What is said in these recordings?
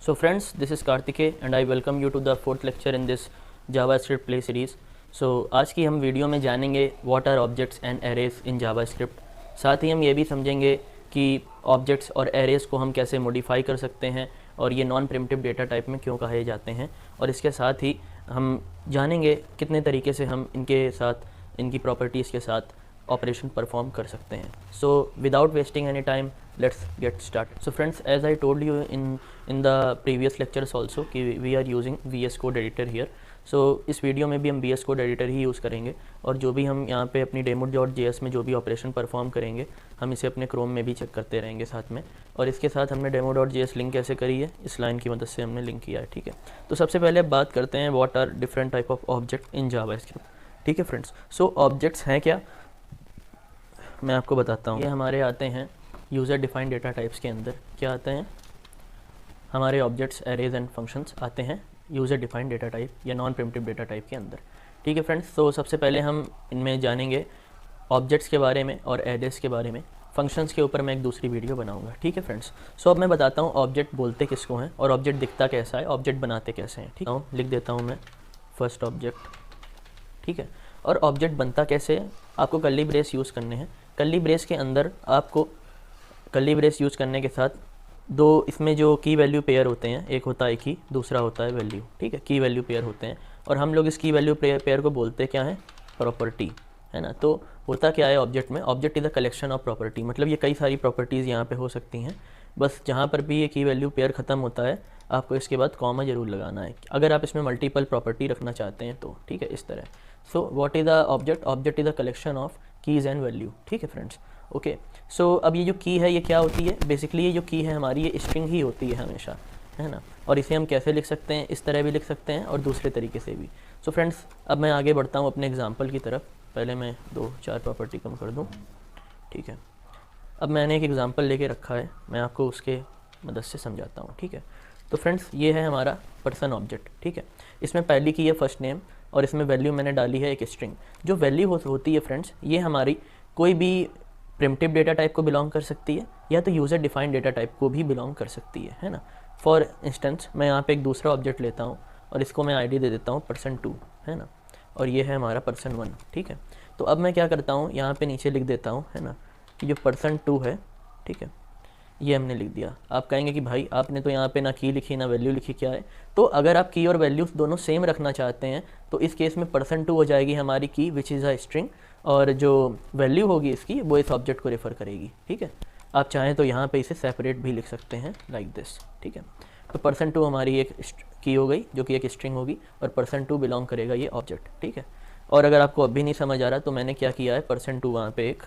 So friends, this is Kartike and I welcome you to the fourth lecture in this JavaScript play series. So आज की हम video में जानेंगे what are objects and arrays in JavaScript. साथ ही हम ये भी समझेंगे कि objects और arrays को हम कैसे modify कर सकते हैं और ये नॉन प्रिमिटिव डेटा टाइप में क्यों कहे जाते हैं, और इसके साथ ही हम जानेंगे कितने तरीके से हम इनके साथ इनकी प्रॉपर्टीज़ के साथ ऑपरेशन परफॉर्म कर सकते हैं. So without wasting any time let's get start. So friends, as I told you in the previous lectures also कि we are using VS code editor here. So इस वीडियो में भी हम VS कोड एडिटर ही यूज़ करेंगे और जो भी हम यहाँ पे अपनी demo.js में जो भी ऑपरेशन परफॉर्म करेंगे हम इसे अपने क्रोम में भी चेक करते रहेंगे साथ में. और इसके साथ हमने demo.js लिंक कैसे करी है, इस लाइन की मदद से हमने लिंक किया है. ठीक है, तो सबसे पहले अब बात करते हैं what are different type of object in JavaScript. ठीक है फ्रेंड्स, सो ऑब्जेक्ट्स हैं क्या, मैं आपको बताता हूँ. ये हमारे आते हैं यूज़र डिफाइंड डेटा टाइप्स के अंदर. क्या आते हैं हमारे ऑब्जेक्ट्स, एरेज एंड फंक्शंस आते हैं यूज़र डिफाइंड डेटा टाइप या नॉन प्रिमिटिव डेटा टाइप के अंदर. ठीक है फ्रेंड्स, तो सबसे पहले हम इनमें जानेंगे ऑब्जेक्ट्स के बारे में और एरेज के बारे में. फंक्शंस के ऊपर मैं एक दूसरी वीडियो बनाऊंगा. ठीक है फ्रेंड्स, सो अब मैं बताता हूँ ऑब्जेक्ट बोलते किसको हैं और ऑब्जेक्ट दिखता कैसा है, ऑब्जेक्ट बनाते कैसे हैं. ठीक है, लिख देता हूँ मैं फर्स्ट ऑब्जेक्ट. ठीक है, और ऑब्जेक्ट बनता कैसे है, आपको कर्ली ब्रेस यूज़ करने हैं. कर्ली ब्रेस के अंदर आपको कर्ली ब्रेस यूज़ करने के साथ दो इसमें जो की वैल्यू पेयर होते हैं, एक होता है की, दूसरा होता है वैल्यू. ठीक है, की वैल्यू पेयर होते हैं और हम लोग इस की वैल्यू पेयर को बोलते क्या है, प्रॉपर्टी, है ना. तो होता क्या है ऑब्जेक्ट में, object is a collection of property. मतलब ये कई सारी प्रॉपर्टीज़ यहाँ पे हो सकती हैं, बस जहाँ पर भी ये की वैल्यू पेयर ख़त्म होता है आपको इसके बाद कॉमा ज़रूर लगाना है अगर आप इसमें मल्टीपल प्रॉपर्टी रखना चाहते हैं तो. ठीक है, इस तरह. So what is the object, object is a collection of keys and value. ठीक है फ्रेंड्स, ओके. सो अब ये जो की है ये क्या होती है, बेसिकली ये जो की है हमारी ये स्ट्रिंग ही होती है हमेशा, है ना. और इसे हम कैसे लिख सकते हैं, इस तरह भी लिख सकते हैं और दूसरे तरीके से भी. सो फ्रेंड्स, अब मैं आगे बढ़ता हूँ अपने एग्जांपल की तरफ. पहले मैं 2-4 प्रॉपर्टी कम कर दूँ. ठीक है, अब मैंने एक एग्जांपल लेके रखा है, मैं आपको उसके मदद से समझाता हूँ. ठीक है, तो फ्रेंड्स ये है हमारा पर्सन ऑब्जेक्ट. ठीक है, इसमें पहली की है फर्स्ट नेम और इसमें वैल्यू मैंने डाली है एक स्ट्रिंग. जो वैल्यू होती है फ्रेंड्स, ये हमारी कोई भी प्रिमिटिव डेटा टाइप को बिलोंग कर सकती है या तो यूज़र डिफाइंड डेटा टाइप को भी बिलोंग कर सकती है ना. फॉर इंस्टेंस मैं यहाँ पे एक दूसरा ऑब्जेक्ट लेता हूँ और इसको मैं आईडी दे देता हूँ person2, है ना, और ये है हमारा person1. ठीक है, तो अब मैं क्या करता हूँ, यहाँ पे नीचे लिख देता हूँ, है ना, कि जो person2 है, ठीक है, ये हमने लिख दिया. आप कहेंगे कि भाई आपने तो यहाँ पे ना की लिखी ना वैल्यू लिखी, क्या है. तो अगर आप की और वैल्यू दोनों सेम रखना चाहते हैं तो इस केस में person2 हो जाएगी हमारी की विच इज़ अ स्ट्रिंग, और जो वैल्यू होगी इसकी वो इस ऑब्जेक्ट को रेफ़र करेगी. ठीक है, आप चाहें तो यहाँ पे इसे सेपरेट भी लिख सकते हैं लाइक दिस. ठीक है, तो person2 हमारी एक की हो गई जो कि एक स्ट्रिंग होगी और person2 बिलोंग करेगा ये ऑब्जेक्ट. ठीक है, और अगर आपको अब भी नहीं समझ आ रहा तो मैंने क्या किया है, person2 वहाँ पे एक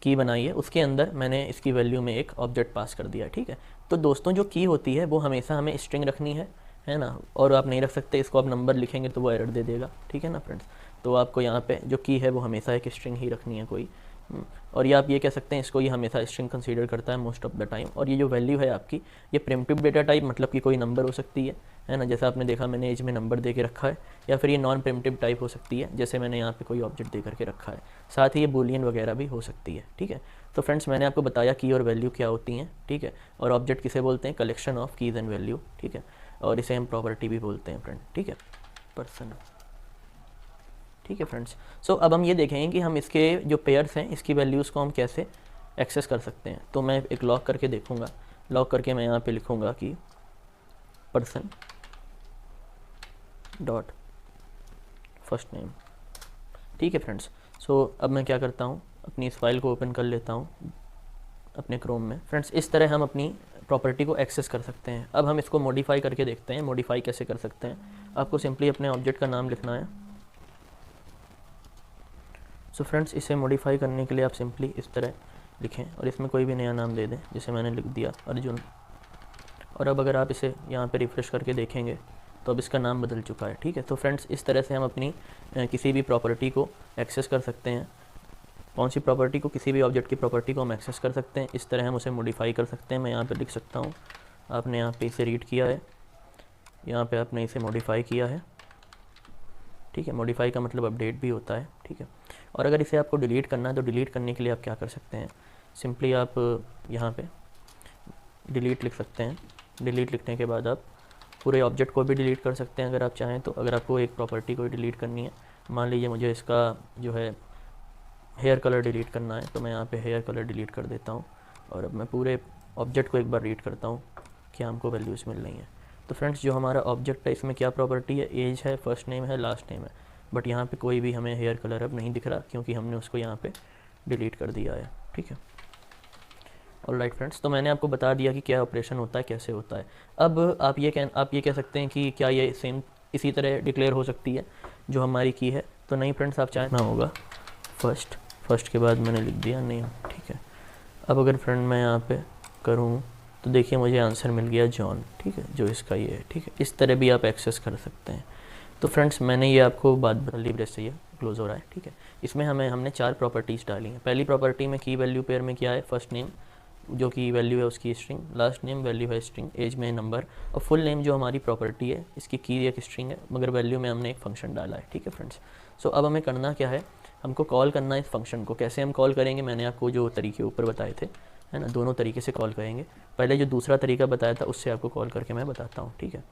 की बनाई है, उसके अंदर मैंने इसकी वैल्यू में एक ऑब्जेक्ट पास कर दिया. ठीक है, तो दोस्तों जो की होती है वो हमेशा हमें स्ट्रिंग रखनी है ना, और आप नहीं रख सकते इसको, आप नंबर लिखेंगे तो वो एरर दे देगा. ठीक है ना फ्रेंड्स, तो आपको यहाँ पे जो की है वो हमेशा एक स्ट्रिंग ही रखनी है कोई. और ये आप ये कह सकते हैं इसको ये हमेशा स्ट्रिंग कंसीडर करता है मोस्ट ऑफ द टाइम. और ये जो वैल्यू है आपकी ये प्रिमिटिव डेटा टाइप मतलब कि कोई नंबर हो सकती है ना, जैसा आपने देखा मैंने एज में नंबर दे के रखा है, या फिर ये नॉन प्रिमिटिव टाइप हो सकती है जैसे मैंने यहाँ पे कोई ऑब्जेक्ट दे करके रखा है. साथ ही ये बूलियन वगैरह भी हो सकती है. ठीक है, तो फ्रेंड्स मैंने आपको बताया की और वैल्यू क्या होती हैं. ठीक है, और ऑब्जेक्ट किसे बोलते हैं, collection of keys and value. ठीक है, और इसे हम प्रॉपर्टी भी बोलते हैं फ्रेंड. ठीक है, पर्सन. ठीक है फ्रेंड्स, सो अब हम ये देखेंगे कि हम इसके जो पेयर्स हैं इसकी वैल्यूज़ को हम कैसे एक्सेस कर सकते हैं. तो मैं एक लॉक करके देखूँगा, लॉक करके मैं यहाँ पे लिखूँगा कि पर्सन डॉट फर्स्ट नेम. ठीक है फ्रेंड्स, सो अब मैं क्या करता हूँ, अपनी इस फाइल को ओपन कर लेता हूँ अपने क्रोम में. फ्रेंड्स इस तरह हम अपनी प्रॉपर्टी को एक्सेस कर सकते हैं. अब हम इसको मॉडिफाई करके देखते हैं, मॉडिफाई कैसे कर सकते हैं. आपको सिंपली अपने ऑब्जेक्ट का नाम लिखना है. सो फ्रेंड्स इसे मॉडिफाई करने के लिए आप सिंपली इस तरह लिखें और इसमें कोई भी नया नाम दे दें, जैसे मैंने लिख दिया अर्जुन. और अब अगर आप इसे यहाँ पे रिफ़्रेश करके देखेंगे तो अब इसका नाम बदल चुका है. ठीक है, तो फ्रेंड्स इस तरह से हम अपनी किसी भी प्रॉपर्टी को एक्सेस कर सकते हैं. कौन सी प्रॉपर्टी को, किसी भी ऑब्जेक्ट की प्रॉपर्टी को हम एक्सेस कर सकते हैं. इस तरह हम उसे मॉडिफाई कर सकते हैं. मैं यहाँ पर लिख सकता हूँ, आपने यहाँ पे इसे रीड किया है, यहाँ पे आपने इसे मॉडिफाई किया है. ठीक है, मॉडिफाई का मतलब अपडेट भी होता है. ठीक है, और अगर इसे आपको डिलीट करना है तो डिलीट करने के लिए आप क्या कर सकते हैं, सिंपली आप यहाँ पे डिलीट लिख सकते हैं. डिलीट लिखने के बाद आप पूरे ऑब्जेक्ट को भी डिलीट कर सकते हैं अगर आप चाहें तो। अगर आपको एक प्रॉपर्टी को डिलीट करनी है, मान लीजिए मुझे इसका जो है हेयर कलर डिलीट करना है, तो मैं यहाँ पे हेयर कलर डिलीट कर देता हूँ और अब मैं पूरे ऑब्जेक्ट को एक बार रीड करता हूँ कि हमको वैल्यूज़ मिल रही हैं। तो फ्रेंड्स जो हमारा ऑब्जेक्ट है इसमें क्या प्रॉपर्टी है, एज है, फर्स्ट नेम है, लास्ट नेम है, बट यहाँ पे कोई भी हमें हेयर कलर अब नहीं दिख रहा क्योंकि हमने उसको यहाँ पे डिलीट कर दिया है। ठीक है, ऑलराइट फ्रेंड्स, तो मैंने आपको बता दिया कि क्या ऑपरेशन होता है, कैसे होता है। अब आप ये कह सकते हैं कि क्या ये सेम इसी तरह डिक्लेयर हो सकती है जो हमारी की है, तो नहीं फ्रेंड्स, आप चाहें ना होगा फर्स्ट के बाद मैंने लिख दिया नेम। ठीक है, अब अगर फ्रेंड मैं यहाँ पे करूँ तो देखिए मुझे आंसर मिल गया जॉन। ठीक है, जो इसका ये है। ठीक है, इस तरह भी आप एक्सेस कर सकते हैं। तो फ्रेंड्स मैंने ये आपको बात बता ब्रेस से ये क्लोज हो रहा है। ठीक है, इसमें हमने 4 प्रॉपर्टीज़ डाली हैं। पहली प्रॉपर्टी में की वैल्यू पेयर में क्या है, फर्स्ट नेम जो कि वैल्यू है उसकी स्ट्रिंग, लास्ट नेम वैल्यू है स्ट्रिंग, एज में नंबर, और फुल नेम जो हमारी प्रॉपर्टी है इसकी की एक स्ट्रिंग है मगर वैल्यू में हमने एक फंक्शन डाला है। ठीक है फ्रेंड्स, सो अब हमें करना क्या है, हमको कॉल करना है इस फंक्शन को। कैसे हम कॉल करेंगे, मैंने आपको जो तरीके ऊपर बताए थे, है ना, दोनों तरीके से कॉल करेंगे। पहले जो दूसरा तरीका बताया था उससे आपको कॉल करके मैं बताता हूँ। ठीक है,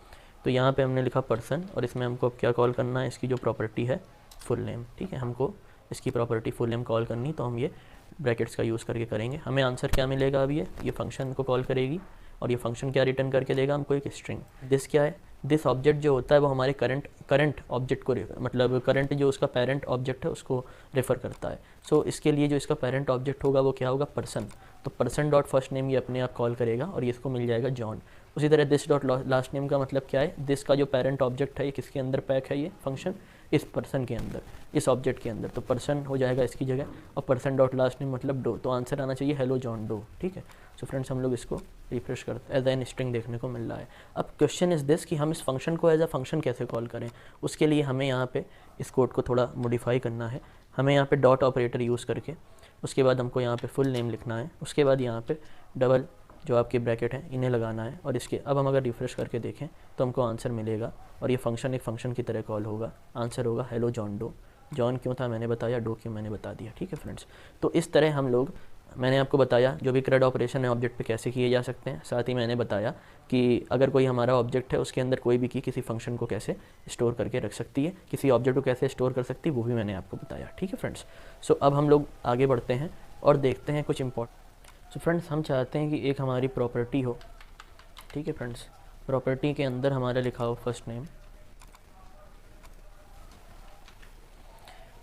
तो यहाँ पे हमने लिखा पर्सन और इसमें हमको अब क्या कॉल करना है, इसकी जो प्रॉपर्टी है फुल नेम। ठीक है, हमको इसकी प्रॉपर्टी फुल नेम कॉल करनी, तो हम ये ब्रैकेट्स का यूज़ करके करेंगे। हमें आंसर क्या मिलेगा, अब ये फंक्शन को कॉल करेगी और ये फंक्शन क्या रिटर्न करके देगा हमको, एक स्ट्रिंग। दिस क्या है, दिस ऑब्जेक्ट जो होता है वो हमारे करंट ऑब्जेक्ट को मतलब करंट जो उसका पेरेंट ऑब्जेक्ट है उसको रेफ़र करता है। सो इसके लिए जो इसका पेरेंट ऑब्जेक्ट होगा वो क्या होगा, पर्सन। तो पर्सन डॉट फर्स्ट नेम ये अपने आप कॉल करेगा और ये इसको मिल जाएगा जॉन। उसी तरह दिस डॉट लास्ट नेम का मतलब क्या है, दिस का जो पेरेंट ऑब्जेक्ट है ये किसके अंदर पैक है, ये फंक्शन इस पर्सन के अंदर, इस ऑब्जेक्ट के अंदर, तो पर्सन हो जाएगा इसकी जगह, और पर्सन डॉट लास्ट नेम मतलब डो, तो आंसर आना चाहिए हेलो जॉन डो। ठीक है, सो फ्रेंड्स हम लोग इसको रिफ्रेश करते हैं, एज एन स्ट्रिंग देखने को मिल रहा है। अब क्वेश्चन इज़ दिस कि हम इस फंक्शन को एज अ फंक्शन कैसे कॉल करें। उसके लिए हमें यहाँ पे इस कोड को थोड़ा मॉडिफाई करना है। हमें यहाँ पे डॉट ऑपरेटर यूज़ करके उसके बाद हमको यहाँ पे फुल नेम लिखना है, उसके बाद यहाँ पे डबल जो आपके ब्रैकेट हैं इन्हें लगाना है, और इसके अब हम अगर रिफ्रेश करके देखें तो हमको आंसर मिलेगा और ये फंक्शन एक फंक्शन की तरह कॉल होगा। आंसर होगा हेलो जॉन डो। जॉन क्यों था मैंने बताया, डो क्यों मैंने बता दिया। ठीक है फ्रेंड्स, तो इस तरह हम लोग, मैंने आपको बताया जो भी CRUD ऑपरेशन है ऑब्जेक्ट पे कैसे किए जा सकते हैं। साथ ही मैंने बताया कि अगर कोई हमारा ऑब्जेक्ट है उसके अंदर कोई भी की किसी फंक्शन को कैसे स्टोर करके रख सकती है, किसी ऑब्जेक्ट को कैसे स्टोर कर सकती है, वो भी मैंने आपको बताया। ठीक है फ्रेंड्स, सो अब हम लोग आगे बढ़ते हैं और देखते हैं कुछ इंपॉर्टेंट। सो फ्रेंड्स हम चाहते हैं कि एक हमारी प्रॉपर्टी हो। ठीक है फ्रेंड्स, प्रॉपर्टी के अंदर हमारा लिखा हो फर्स्ट नेम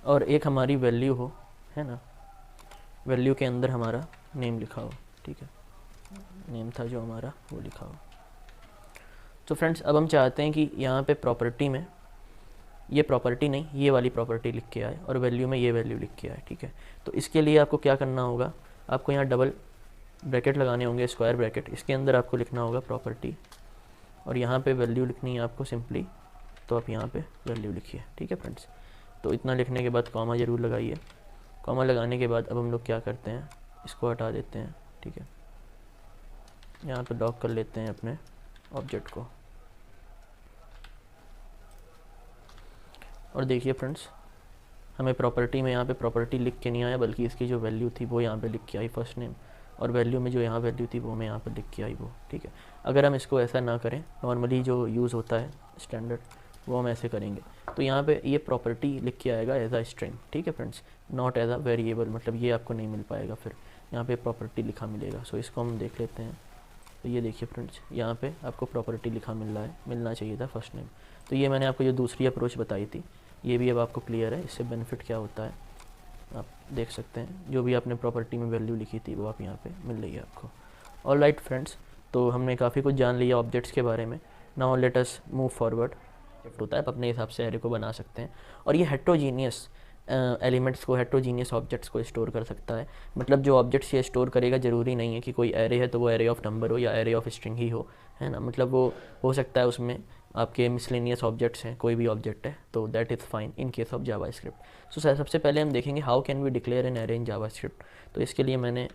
और एक हमारी वैल्यू हो, है ना, वैल्यू के अंदर हमारा नेम लिखा हो। ठीक है, नेम था जो हमारा वो लिखा हो। तो फ्रेंड्स अब हम चाहते हैं कि यहाँ पे प्रॉपर्टी में ये प्रॉपर्टी नहीं, ये वाली प्रॉपर्टी लिख के आए और वैल्यू में ये वैल्यू लिख के आए। ठीक है, तो इसके लिए आपको क्या करना होगा, आपको यहाँ डबल ब्रैकेट लगाने होंगे, स्क्वायर ब्रैकेट, इसके अंदर आपको लिखना होगा प्रॉपर्टी और यहाँ पे वैल्यू लिखनी है आपको सिंपली, तो आप यहाँ पे वैल्यू लिखिए। ठीक है फ्रेंड्स, तो इतना लिखने के बाद कॉमा ज़रूर लगाइए। कॉमा लगाने के बाद अब हम लोग क्या करते हैं, इसको हटा देते हैं। ठीक है, यहाँ पे लॉक कर लेते हैं अपने ऑब्जेक्ट को और देखिए फ्रेंड्स हमें प्रॉपर्टी में यहाँ पे प्रॉपर्टी लिख के नहीं आया, बल्कि इसकी जो वैल्यू थी वो यहाँ पे लिख के आई फर्स्ट नेम, और वैल्यू में जो यहाँ वैल्यू थी वो मैं यहाँ पर लिख के आई वो। ठीक है, अगर हम इसको ऐसा ना करें, नॉर्मली जो यूज़ होता है स्टैंडर्ड वो हम ऐसे करेंगे, तो यहाँ पे ये प्रॉपर्टी लिख के आएगा एज अ स्ट्रिंग। ठीक है friends, not as a variable, मतलब ये आपको नहीं मिल पाएगा, फिर यहाँ पे प्रॉपर्टी लिखा मिलेगा। सो इसको हम देख लेते हैं, तो ये देखिए फ्रेंड्स यहाँ पे आपको प्रॉपर्टी लिखा मिल रहा है, मिलना चाहिए था फर्स्ट नेम। तो ये मैंने आपको जो दूसरी अप्रोच बताई थी ये भी अब आपको क्लियर है। इससे बेनिफिट क्या होता है आप देख सकते हैं, जो भी आपने प्रॉपर्टी में वैल्यू लिखी थी वो आप यहाँ पे मिल रही है आपको। ऑलराइट फ्रेंड्स, तो हमने काफ़ी कुछ जान लिया ऑब्जेक्ट्स के बारे में। Now let us move forward. होता है आप अपने हिसाब से एरे को बना सकते हैं, और ये हेट्रोजीनियस एलिमेंट्स को, हेट्रोजीनियस ऑब्जेक्ट्स को स्टोर कर सकता है। मतलब जो ऑब्जेक्ट्स ये स्टोर करेगा ज़रूरी नहीं है कि कोई एरे है तो वो एरे ऑफ नंबर हो या एरे ऑफ स्ट्रिंग ही हो, है ना, मतलब वो हो सकता है उसमें आपके मिसलेनियस ऑब्जेक्ट्स हैं, कोई भी ऑब्जेक्ट है, तो that is fine in case of JavaScript. So सबसे पहले हम देखेंगे how can we declare an array in JavaScript. तो इसके लिए मैंने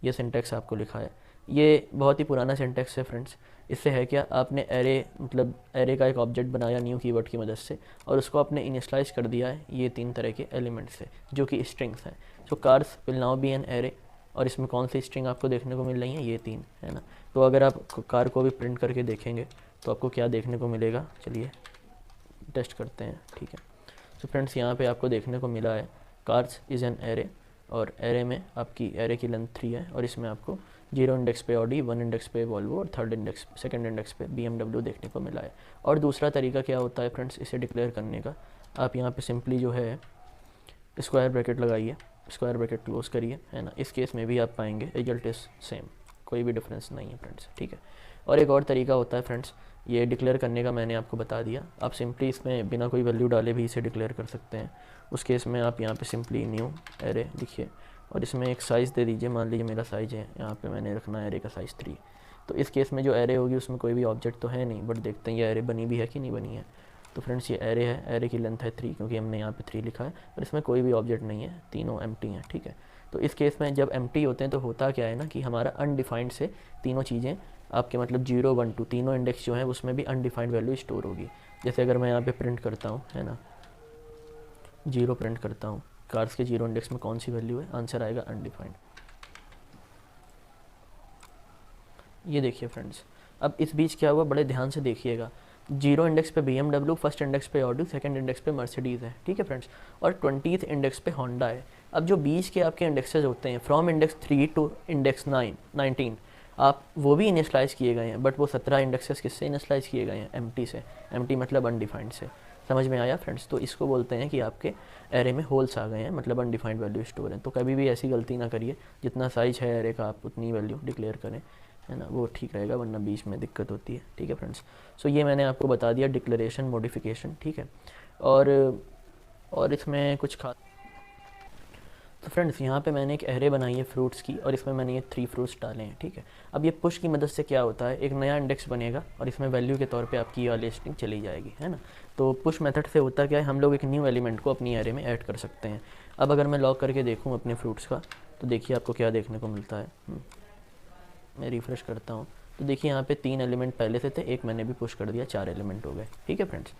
ये सिंटेक्स आपको लिखा है, ये बहुत ही पुराना सिंटेक्स है फ्रेंड्स। इससे है क्या, आपने एरे मतलब एरे का एक ऑब्जेक्ट बनाया न्यू कीवर्ड की मदद से, और उसको आपने इनिशियलाइज कर दिया है ये 3 तरह के एलिमेंट्स से जो कि स्ट्रिंग्स हैं। So cars will now be an array, और इसमें कौन सी स्ट्रिंग आपको देखने को मिल रही है, ये 3 है ना। तो अगर आप कार को भी प्रिंट करके देखेंगे तो आपको क्या देखने को मिलेगा, चलिए टेस्ट करते हैं, ठीक है। तो फ्रेंड्स यहाँ पे आपको देखने को मिला है कार्स इज़ एन एरे, और एरे में आपकी एरे की लेंथ 3 है, और इसमें आपको 0 इंडेक्स पे ऑडी, 1 इंडेक्स पे वॉल्वो और सेकंड इंडेक्स पे BMW देखने को मिला है। और दूसरा तरीका क्या होता है फ्रेंड्स इसे डिक्लेयर करने का, आप यहाँ पे सिंपली जो है स्क्वायर ब्रैकेट लगाइए, स्क्वायर ब्रैकेट क्लोज करिए, है ना। इस केस में भी आप पाएंगे रिजल्ट इज सेम, कोई भी डिफरेंस नहीं है फ्रेंड्स, ठीक है। और एक और तरीका होता है फ्रेंड्स ये डिक्लेयर करने का, मैंने आपको बता दिया। आप सिंपली इसमें बिना कोई वैल्यू डाले भी इसे डिक्लेयर कर सकते हैं। उस केस में आप यहाँ पे सिंपली न्यू एरे लिखिए और इसमें एक साइज़ दे दीजिए। मान लीजिए मेरा साइज़ है यहाँ पे, मैंने रखना है एरे का साइज़ 3। तो इस केस में जो एरे होगी उसमें कोई भी ऑब्जेक्ट तो है नहीं, बट देखते हैं ये एरे बनी भी है कि नहीं बनी है। तो फ्रेंड्स ये एरे है, एरे की लेंथ है 3 क्योंकि हमने यहाँ पे 3 लिखा है, और इसमें कोई भी ऑब्जेक्ट नहीं है, तीनों एम्प्टी हैं, ठीक है। तो इस केस में जब एम्प्टी होते हैं तो होता क्या है ना कि हमारा अनडिफाइंड से तीनों चीज़ें आपके मतलब 0, 1, 2 तीनों इंडेक्स जो है उसमें भी अनडिफाइंड वैल्यू स्टोर होगी। जैसे अगर मैं यहाँ पे प्रिंट करता हूँ, है ना, 0 प्रिंट करता हूँ, कार्स के 0 इंडेक्स में कौन सी वैल्यू है, आंसर आएगा अनडिफाइंड। ये देखिए फ्रेंड्स, अब इस बीच क्या हुआ, बड़े ध्यान से देखिएगा। 0 इंडेक्स पे BMW, फर्स्ट इंडेक्स पे ऑडी, सेकंड इंडेक्स पे मर्सिडीज़ है, ठीक है फ्रेंड्स, और 20th इंडेक्स पे होंडा है। अब जो बीच के आपके इंडेक्सेस होते हैं फ्रॉम इंडेक्स 3 टू इंडेक्स 19 आप वो भी इनिशलाइज किए गए हैं, बट वो 17 इंडेक्सेस किससे इनिशलाइज किए गए हैं, एम्प्टी से। एम्प्टी मतलब अनडिफाइंड से। समझ में आया फ्रेंड्स। तो इसको बोलते हैं कि आपके एरे में होल्स आ गए हैं, मतलब अनडिफाइंड वैल्यू स्टोर है। तो कभी भी ऐसी गलती ना करिए, जितना साइज है एरे का आप उतनी वैल्यू डिक्लेयर करें, है ना, वो ठीक रहेगा, वरना बीच में दिक्कत होती है, ठीक है फ्रेंड्स। सो ये मैंने आपको बता दिया डिक्लेरेशन, मॉडिफिकेशन, ठीक है। और इसमें कुछ खास, तो फ्रेंड्स यहाँ पे मैंने एक एरे बनाई है फ्रूट्स की, और इसमें मैंने ये 3 फ्रूट्स डाले हैं, ठीक है। अब ये पुश की मदद से क्या होता है, एक नया इंडेक्स बनेगा और इसमें वैल्यू के तौर पे आपकी ये वाली स्ट्रिंग चली जाएगी, है ना। तो पुश मेथड से होता क्या है, हम लोग एक न्यू एलिमेंट को अपनी एरे में ऐड कर सकते हैं। अब अगर मैं लॉग करके देखूँ अपने फ्रूट्स का, तो देखिए आपको क्या देखने को मिलता है। मैं रिफ़्रेश करता हूँ तो देखिए यहाँ पे 3 एलिमेंट पहले से थे, एक मैंने भी पुश कर दिया, 4 एलिमेंट हो गए, ठीक है फ्रेंड्स।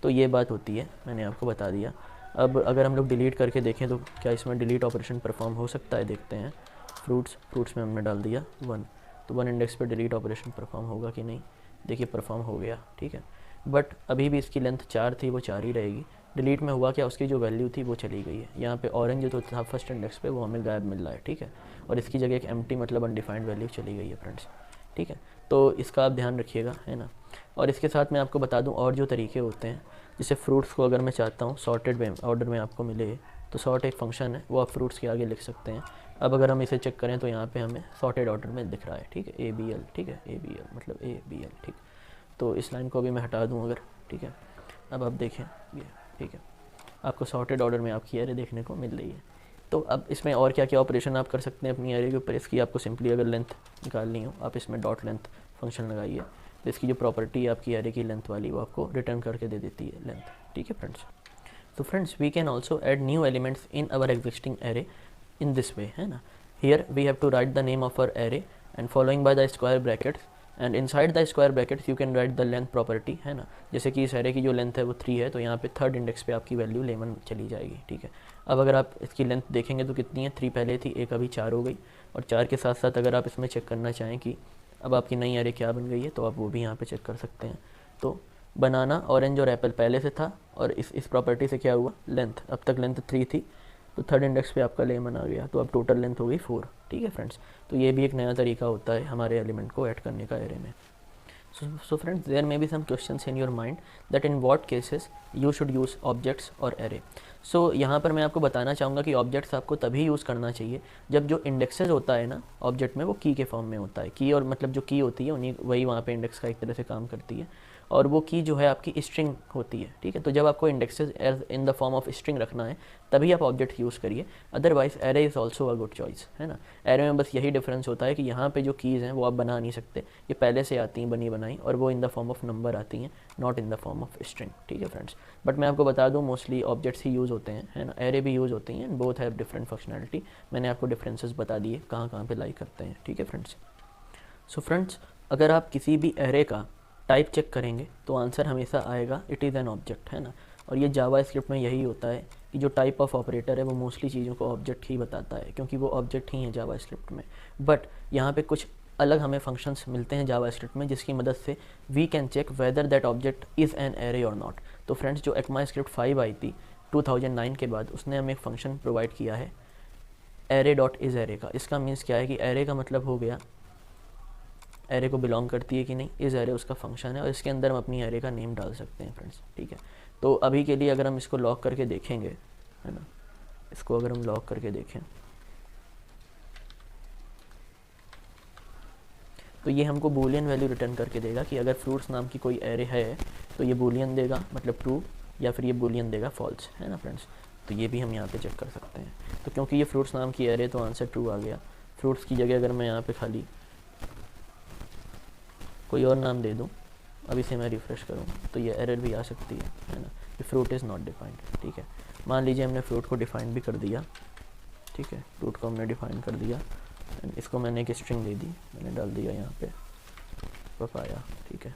तो ये बात होती है, मैंने आपको बता दिया। अब अगर हम लोग डिलीट करके देखें तो क्या इसमें डिलीट ऑपरेशन परफॉर्म हो सकता है, देखते हैं। फ्रूट्स में हमने डाल दिया 1, तो 1 इंडेक्स पे डिलीट ऑपरेशन परफॉर्म होगा कि नहीं, देखिए परफॉर्म हो गया, ठीक है। बट अभी भी इसकी लेंथ 4 थी, वो 4 ही रहेगी। डिलीट में हुआ क्या, उसकी जो वैल्यू थी वो चली गई है। यहाँ पे ऑरेंज जो था फर्स्ट इंडेक्स पे वो हमें गायब मिल रहा है, ठीक है। और इसकी जगह एक एम्प्टी मतलब अनडिफाइंड वैल्यू चली गई है फ्रेंड्स, ठीक है। तो इसका आप ध्यान रखिएगा, है ना। और इसके साथ मैं आपको बता दूं और जो तरीके होते हैं, जैसे फ्रूट्स को अगर मैं चाहता हूँ सॉर्टेड ऑर्डर में आपको मिले, तो सॉर्ट एक फंक्शन है, वो आप फ्रूट्स के आगे लिख सकते हैं। अब अगर हम इसे चेक करें तो यहाँ पे हमें सॉर्टेड ऑर्डर में दिख रहा है, ठीक है, ABL, ठीक है, ABL मतलब ABL, ठीक। तो इस लाइन को भी मैं हटा दूँ अगर, ठीक है। अब आप देखें ये, ठीक है, आपको सॉर्टेड ऑर्डर में आपकी एरे देखने को मिल रही है। तो अब इसमें और क्या क्या ऑपरेशन आप कर सकते हैं अपनी एरे के ऊपर, इसकी आपको सिंपली अगर लेंथ निकालनी हो, आप इसमें डॉट लेंथ फंक्शन लगाइए, तो इसकी जो प्रॉपर्टी है आपकी एरे की लेंथ वाली, वो आपको रिटर्न करके दे देती है लेंथ, ठीक है फ्रेंड्स। तो friends we can also add new elements in our existing array in this way, है ना। Here we have to write the name of our array and following by the square brackets, and inside the square brackets you can write the length property, है ना। जैसे कि इस array की जो length है वो 3 है, तो यहाँ पे 3rd इंडेक्स पे आपकी वैल्यू 11 चली जाएगी, ठीक है। अब अगर आप इसकी लेंथ देखेंगे तो कितनी है, 3 पहले थी, एक अभी 4 हो गई। और 4 के साथ साथ अगर आप इसमें चेक करना चाहें कि अब आपकी नई एरे क्या बन गई है, तो आप वो भी यहाँ पे चेक कर सकते हैं। तो बनाना, ऑरेंज और एप्पल पहले से था, और इस प्रॉपर्टी से क्या हुआ, लेंथ, अब तक लेंथ 3 थी, तो 3rd इंडेक्स पे आपका लेमन आ गया, तो अब टोटल लेंथ हो गई 4, ठीक है फ्रेंड्स। तो ये भी एक नया तरीका होता है हमारे एलिमेंट को ऐड करने का एरे में। So friends, there may be some questions in your mind that in what cases you should use objects or array. So यहाँ पर मैं आपको बताना चाहूँगा कि ऑब्जेक्ट्स आपको तभी यूज़ करना चाहिए जब जो इंडेक्सेस होता है ना ऑब्जेक्ट में, वो की के फॉर्म में होता है। की और मतलब जो की होती है उन्हीं वही वहाँ पे इंडेक्स का एक तरह से काम करती है, और वो की जो है आपकी स्ट्रिंग होती है, ठीक है। तो जब आपको indexes as in the form of string रखना है तभी आप ऑब्जेक्ट यूज़ करिए, otherwise array is also a good choice, है ना। एरे में बस यही डिफरेंस होता है कि यहाँ पे जो कीज़ हैं वो आप बना नहीं सकते, ये पहले से आती हैं बनी बनाई, और वो इन द फॉर्म ऑफ नंबर आती हैं, not in the form of string, ठीक है फ्रेंड्स। बट मैं आपको बता दूँ मोस्टली ऑब्जेक्ट्स ही यूज़ होते हैं, है ना, एरे भी यूज़ होती हैं, बोथ हैव डिफरेंट फंक्शनैलिटी। मैंने आपको डिफरेंसेस बता दिए कहाँ कहाँ पे लाई करते हैं, ठीक है फ्रेंड्स। सो फ्रेंड्स, अगर आप किसी भी एरे का टाइप चेक करेंगे तो आंसर हमेशा आएगा इट इज़ एन ऑब्जेक्ट, है ना। और ये जावा स्क्रिप्ट में यही होता है कि जो टाइप ऑफ ऑपरेटर है वो मोस्टली चीज़ों को ऑब्जेक्ट ही बताता है, क्योंकि वो ऑब्जेक्ट ही है जावास्क्रिप्ट में। बट यहाँ पे कुछ अलग हमें फंक्शंस मिलते हैं जावास्क्रिप्ट में, जिसकी मदद से we can check whether that object is an array और नॉट। तो फ्रेंड्स, जो ECMAScript 5 आई थी 2009 के बाद, उसने हमें एक फंक्शन प्रोवाइड किया है एरे डॉट इज़ एरे का। इसका मीन्स क्या है कि एरे का मतलब हो गया एरे को बिलोंग करती है कि नहीं, इज़ एरे उसका फंक्शन है, और इसके अंदर हम अपनी एरे का नेम डाल सकते हैं फ्रेंड्स, ठीक है। तो अभी के लिए अगर हम इसको लॉक करके देखेंगे, है ना, इसको अगर हम लॉक करके देखें तो ये हमको बूलियन वैल्यू रिटर्न करके देगा कि अगर फ्रूट्स नाम की कोई एरे है तो ये बूलियन देगा, मतलब ट्रू, या फिर ये बूलियन देगा फॉल्स, है ना फ्रेंड्स। तो ये भी हम यहाँ पे चेक कर सकते हैं। तो क्योंकि ये फ्रूट्स नाम की एरे, तो आंसर ट्रू आ गया। फ्रूट्स की जगह अगर मैं यहाँ पे खाली कोई और नाम दे दूँ, अभी से मैं रिफ़्रेश करूँ, तो ये एरर भी आ सकती है ना, कि फ्रूट इज़ नॉट डिफाइंड, ठीक है। मान लीजिए हमने फ्रूट को डिफाइन भी कर दिया, ठीक है, फ्रूट को हमने डिफाइन कर दिया, इसको मैंने एक स्ट्रिंग दे दी, मैंने डाल दिया यहाँ पे पपाया, ठीक है।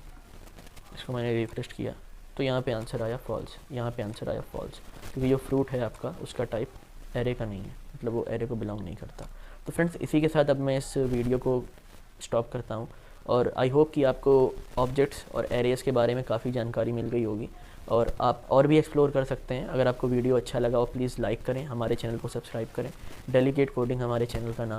इसको मैंने रिफ्रेश किया तो यहाँ पे आंसर आया फॉल्स, यहाँ पे आंसर आया फॉल्स, क्योंकि जो फ्रूट है आपका उसका टाइप एरे का नहीं है, मतलब वो एरे को बिलोंग नहीं करता। तो फ्रेंड्स, इसी के साथ अब मैं इस वीडियो को स्टॉप करता हूँ, और आई होप कि आपको ऑब्जेक्ट्स और एरेस के बारे में काफ़ी जानकारी मिल गई होगी, और आप और भी एक्सप्लोर कर सकते हैं। अगर आपको वीडियो अच्छा लगा हो प्लीज़ लाइक करें, हमारे चैनल को सब्सक्राइब करें। डेलीकेट कोडिंग हमारे चैनल का नाम